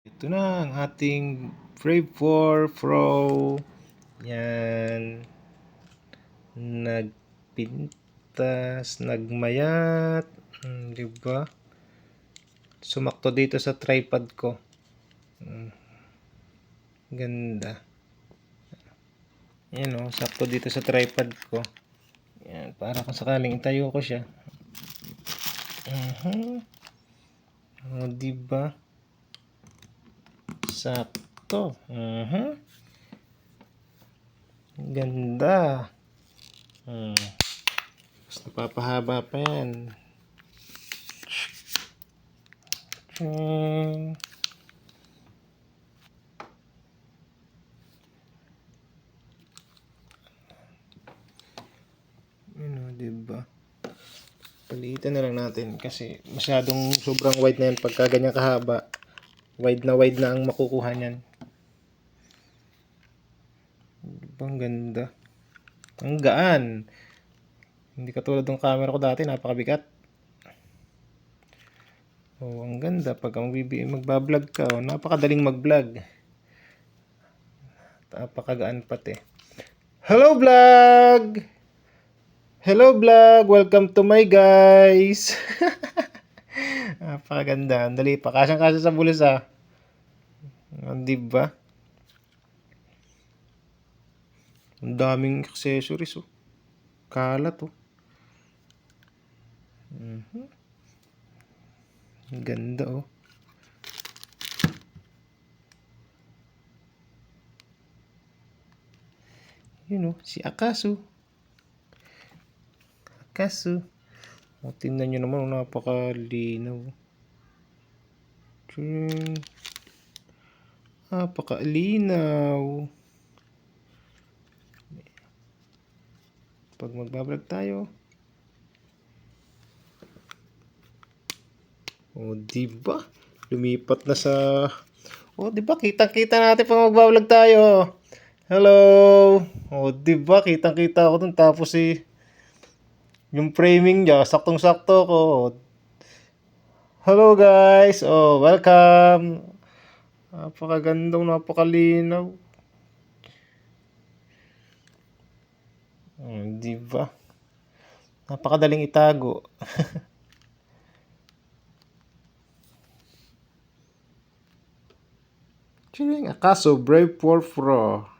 Ito na ang ating Brave 4 Pro. Yan. Nagpintas, nagmayat. Diba? Sumakto dito sa tripod ko. Ganda. Yan o, sakto dito sa tripod ko. Yan, para kung sakaling itayo ko siya. O, diba? Sakto. Ganda. Mas napapahaba pa yan. Diba? Palitan na lang natin kasi masyadong sobrang wide na yan pagka ganyan kahaba. Wide na ang makukuha niyan. Diba, ang ganda. Ang gaan. Hindi katulad ng camera ko dati, napakabigat. Oh, ang ganda pagka magbablog ka, oh, napakadaling mag-vlog. Napakagaan pati. Hello vlog! Hello vlog! Welcome to my guys! Napakaganda. Ang dali pa. Kasyang-kasya sa bulsa. Diba? Ang daming accessories, oh. Kalat, oh. Ang ganda, oh. Yun, oh. Si Akasu. Akasu. O, tingnan nyo naman, oh, napakalinaw. Napakalinaw. Pag magbablog tayo. O, diba? Lumipat na sa... O, diba? Kitang-kita natin pag magbablog tayo. Hello! O, diba? Kitang-kita ako dun. Tapos yung framing niya, saktong-sakto ko. Hello guys! Oh, welcome! Napakagandang, napakalinaw. Diba? Napakadaling itago. Akaso Brave 4 Pro.